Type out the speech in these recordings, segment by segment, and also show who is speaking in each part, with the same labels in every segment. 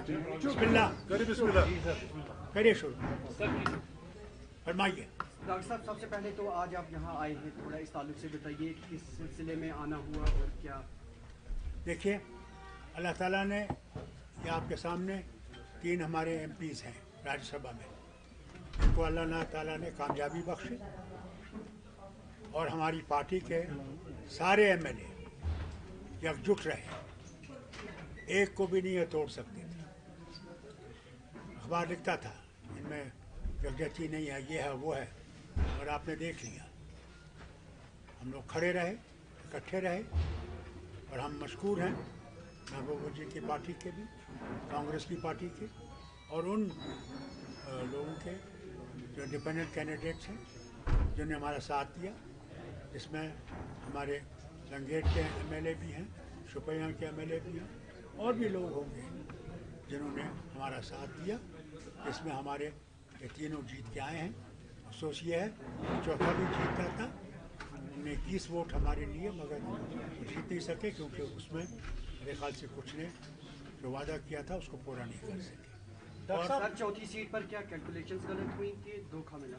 Speaker 1: बिस्मिल्लाह करिए शुरू, फरमाइए।
Speaker 2: डॉक्टर साहब, सबसे पहले तो आज आप यहाँ आए हैं, थोड़ा इस ताल्लुक से बताइए कि किस सिलसिले में आना हुआ और क्या।
Speaker 1: देखिए, अल्लाह ताला ने ये आपके सामने 3 हमारे एमपीज़ हैं राज्यसभा में, इनको अल्लाह ताला ने कामयाबी बख्शी और हमारी पार्टी के सारे एमएलए एकजुट रहे, एक को भी नहीं ये तोड़ सकते थे। अखबार लिखता था इनमें यकजहती नहीं है, ये है वो है, और आपने देख लिया। हम लोग खड़े रहे, इकट्ठे रहे, और हम मशकूर हैं महबूबा जी की पार्टी के भी, कांग्रेस की पार्टी के, और उन लोगों के जो इंडिपेंडेंट कैंडिडेट्स हैं जिन्होंने हमारा साथ दिया, जिसमें हमारे लंगेट के एमएलए भी हैं, शुपैया के एमएलए भी हैं, और भी लोग होंगे जिन्होंने हमारा साथ दिया, जिसमें हमारे ये तीनों जीत के आए हैं। अफसोस ये है चौथा भी जीतता था, उनने 21 वोट हमारे लिए, मगर जीत नहीं सके क्योंकि उसमें मेरे ख्याल से कुछ ने जो वादा किया था उसको पूरा नहीं कर सके।
Speaker 2: और सर, चौथी सीट पर क्या कैलकुलेशंस गलत हुई कि धोखा मिला?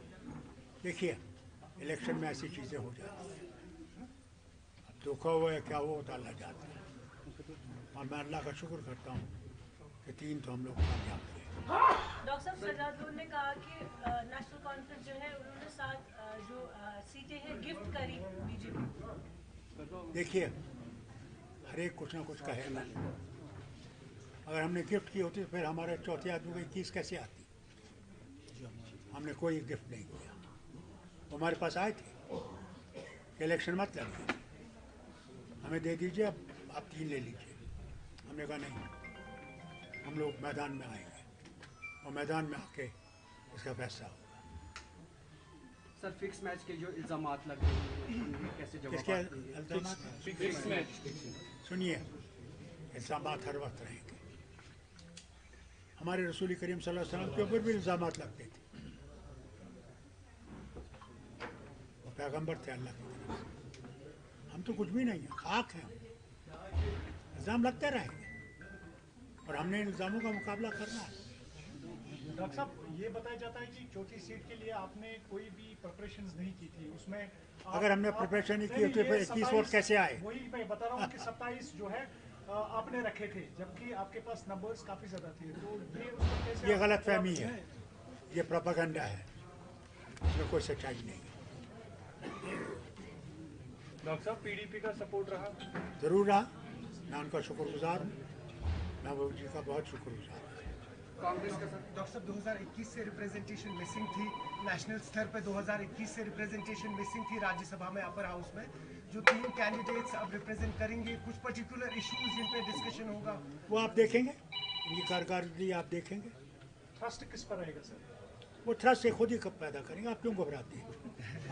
Speaker 1: देखिए, इलेक्शन में ऐसी चीज़ें हो जाती हैं, अब धोखा हुआ है क्या वो अल्लाह जाता है, और मैं अल्लाह का शुक्र करता हूँ कि 3 तो हम लोग कामयाब हुए।
Speaker 3: डॉक्टर साहब, सजादुल ने कहा कि नेशनल कॉन्फ्रेंस जो है उन्होंने 7 जो सीटें हैं गिफ्ट करी बीजेपी।
Speaker 1: देखिए, हर एक कुछ ना कुछ कहेगा, अगर हमने गिफ्ट की होती तो फिर हमारे चौथे आदमी को 21 कैसे आती? हमने कोई गिफ्ट नहीं किया। वो हमारे पास आए थे कि इलेक्शन मत लड़िए, हमें दे दीजिए, अब आप 3 ले लीजिए। हमने कहा नहीं, हम लोग मैदान में आएंगे और मैदान में आके इसका फैसला होगा।
Speaker 2: सर, फिक्स मैच के जो इल्जामात लग रहे हैं उन्हें कैसे जवाब
Speaker 1: इसके
Speaker 2: देंगे?
Speaker 1: इल्जामात सुनिए, इल्जामात हर वक्त रहेंगे। हमारे रसूल करीम सल्लल्लाहु अलैहि वसल्लम के ऊपर भी इल्जामात लगते थे, वो पैगंबर थे अल्लाह की तरफ से। हम तो कुछ भी नहीं है, खाक हैं। इल्ज़ाम लगते रहेंगे और हमने इन इल्ज़ामों का मुकाबला करना है।
Speaker 4: डॉक्टर साहब, ये बताया जाता है कि चौथी सीट के लिए आपने कोई भी प्रिपरेशंस नहीं की थी, उसमें
Speaker 1: अगर हमने प्रिपरेशन नहीं की होती तो फिर 21 वोट कैसे आए?
Speaker 4: वही मैं बता रहा हूँ कि 27 जो है आपने रखे थे, जबकि आपके पास नंबर्स काफी ज्यादा थे, तो ये उसमें कैसे?
Speaker 1: ये गलत फहमी है, ये प्रोपेगेंडा है, इसमें कोई सच्चाई नहीं है।
Speaker 4: डॉक्टर साहब, पीडीपी का सपोर्ट रहा?
Speaker 1: ज़रूर रहा, मैं उनका शुक्रगुजार हूँ, मैं वो जी का बहुत शुक्रगुजार हूँ।
Speaker 2: कांग्रेस का सर?
Speaker 5: डॉक्टर साहब, 2021 से रिप्रेजेंटेशन मिसिंग थी, नेशनल स्तर पे 2021 से रिप्रेजेंटेशन मिसिंग थी राज्यसभा में, अपर हाउस में। जो 3 कैंडिडेट्स अब रिप्रेजेंट करेंगे, कुछ पर्टिकुलर इश्यूज जिन पे डिस्कशन होगा
Speaker 1: वो आप देखेंगे, उनकी कारकर्दगी आप देखेंगे।
Speaker 4: ट्रस्ट किस पर रहेगा सर?
Speaker 1: वो थ्रस्ट से खुद ही कब पैदा करेंगे, आप क्यों घबराते हैं?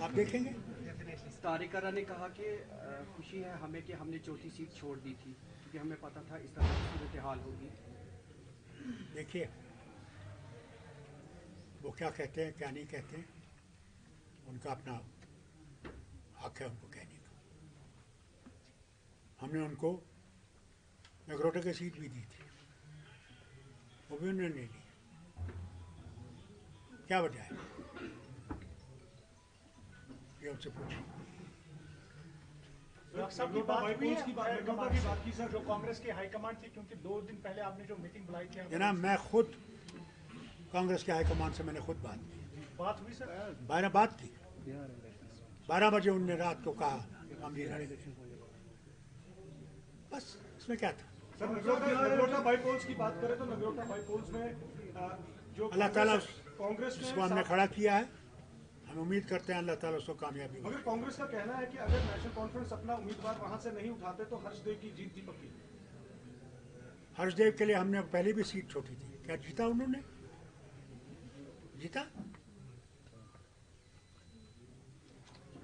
Speaker 1: आप देखेंगे।
Speaker 2: तारिक अरा ने कहा कि खुशी है हमें कि हमने चौथी सीट छोड़ दी थी, क्योंकि हमें पता था इस तरह की सूरत हाल होगी।
Speaker 1: देखिए, वो क्या कहते हैं क्या नहीं कहते हैं, उनका अपना हक है उनको कहने का। हमने उनको नगरोटा की सीट भी दी थी, वो भी उन्होंने नहीं ली। क्या वजह है, ये उनसे पूछिए।
Speaker 4: डॉक्टर साहब, की बात हुई है हाईकमांड की बात की सर, जो कांग्रेस की हाईकमांड थी, क्योंकि 2 दिन पहले आपने जो मीटिंग बुलाई थी
Speaker 1: जनाब, मैं खुद कांग्रेस के हाईकमान से मैंने खुद बात की,
Speaker 4: बात हुई सर?
Speaker 1: 12 बात की, 12 बजे उनने रात को कहा हम भी लड़ेंगे, बस इसमें क्या था।
Speaker 4: सर, नगरोटा बाईपोल्स की बात करें तो नगरोटा बाईपोल्स में जो
Speaker 1: अल्लाह ताला
Speaker 4: कांग्रेस
Speaker 1: जिसको हमने खड़ा किया है, हम उम्मीद करते हैं अल्लाह ताला उसको कामयाबी
Speaker 4: मगर कांग्रेस का कहना है कि अगर नेशनल कॉन्फ्रेंस अपना उम्मीदवार वहां से नहीं उठाते तो हर्षदेव की जीत थी पक्की।
Speaker 1: हर्षदेव के लिए हमने पहले भी सीट छोटी थी, क्या जीता उन्होंने? जीता?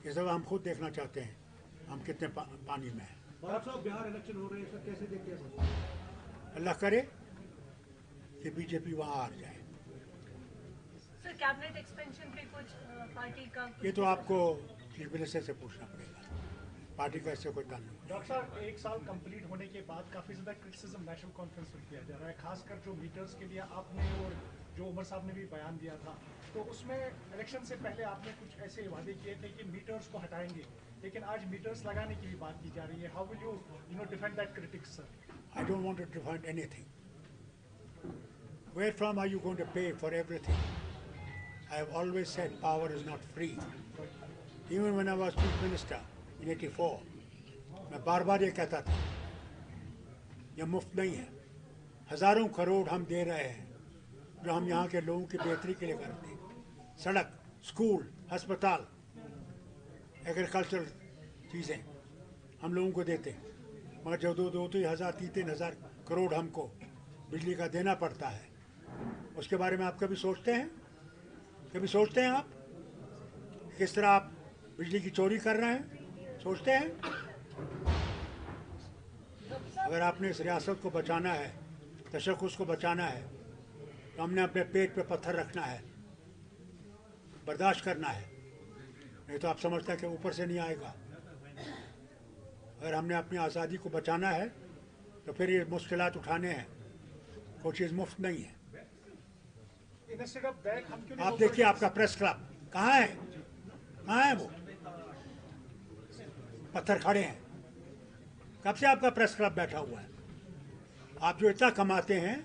Speaker 1: ये सब हम खुद देखना चाहते हैं हम कितने पानी में हैं।
Speaker 4: बिहार इलेक्शन हो रहे हैं सर, कैसे देखते हैं?
Speaker 1: अल्लाह करे कि बीजेपी वहाँ हार जाए।
Speaker 3: सर, कैबिनेट एक्सपेंशन पे कुछ पार्टी का
Speaker 1: ये तो आपको चीफ मिनिस्टर से पूछना पड़ेगा। पार्टी का इससे कोई ताल्लुक नहीं।
Speaker 4: डॉक्टर साहब, 1 साल कंप्लीट होने के बाद काफी ज्यादा क्रिटिसिज्म नेशनल कॉन्फ्रेंस में किया जा रहा है, खासकर जो मीटर्स के लिए आपने और जो उमर साहब ने भी बयान दिया था, तो उसमें इलेक्शन से पहले आपने कुछ ऐसे वादे किए थे कि मीटर्स को हटाएंगे, लेकिन आज मीटर्स लगाने की भी बात की जा रही है। How will you defend that critics, sir?
Speaker 1: I don't want to defend anything. Where from are you going to pay for everything? I have always said power is not free. Even when I was Chief Minister in 84, मैं बार बार ये कहता था, ये मुफ्त नहीं है। हजारों करोड़ हम दे रहे हैं जो हम यहाँ के लोगों की बेहतरी के लिए करते हैं। सड़क, स्कूल, अस्पताल, एग्रीकल्चरल चीज़ें हम लोगों को देते हैं, मगर जो दो 3,000 करोड़ हमको बिजली का देना पड़ता है, उसके बारे में आप कभी सोचते हैं? कभी सोचते हैं आप किस तरह आप बिजली की चोरी कर रहे हैं? सोचते हैं? अगर आपने इस रियासत को बचाना है, तशक्कुस को बचाना है, तो हमने अपने पेट पे पत्थर रखना है, बर्दाश्त करना है, नहीं तो आप समझते हैं कि ऊपर से नहीं आएगा। अगर हमने अपनी आज़ादी को बचाना है तो फिर ये मुश्किलात उठाने हैं, कोई चीज़ मुफ्त नहीं है। आप देखिए आपका प्रेस क्लब कहाँ है? कहाँ है वो? पत्थर खड़े हैं। कब से आपका प्रेस क्लब बैठा हुआ है? आप जो इतना कमाते हैं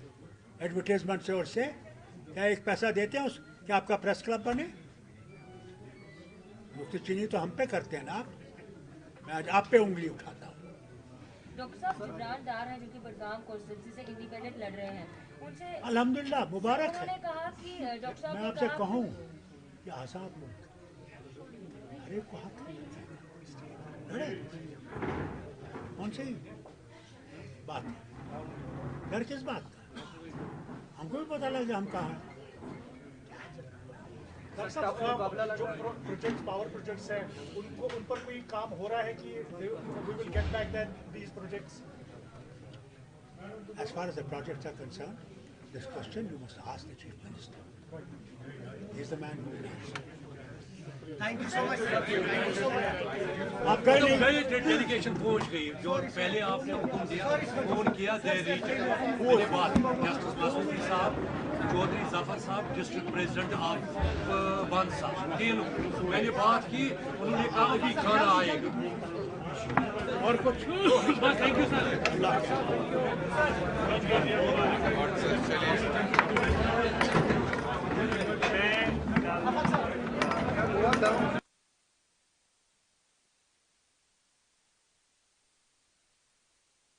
Speaker 1: एडवर्टाइजमेंट से और से, क्या एक पैसा देते हैं उस कि आपका प्रेस क्लब बने? नुक्तेचीनी तो हम पे करते हैं ना आप। मैं आज आप पे उंगली उठाता हूँ।
Speaker 6: डॉक्टर साहब, जिब्रान डार हैं जो कि बडगाम कॉन्स्टिट्यूंसी से इंडिपेंडेंट लड़ रहे हैं, उनसे
Speaker 1: अल्हम्दुलिल्लाह मुबारक है।
Speaker 6: उन्होंने कहा कि डॉक्टर साहब
Speaker 1: मैं आपसे कहूँ कि आज़ाद मुल्क हर एक को हक है, कौन सी बात है? डर किस बात का? हमको भी पता लग गया हम कहाँ हैं।
Speaker 4: जो प्रोजेक्ट्स, पावर प्रोजेक्ट्स हैं, उन पर कोई काम हो रहा है कि we will get back these projects?
Speaker 1: As far as the projects are concerned, this question you must ask the Chief Minister. He is the man who will answer.
Speaker 5: Thank you so much.
Speaker 1: आप गए नहीं?
Speaker 7: Delegation पहुंच गई जो पहले आपने हुक्म दिया, फोन किया, उसके बाद जस्टिस मासूदी साहब, चौधरी जफर साहब, डिस्ट्रिक्ट प्रेसिडेंट बंद साहब, तीनों मैंने बात की, उन्होंने कहा अभी खाना आएगा।
Speaker 1: और कुछ?
Speaker 7: Thank you sir.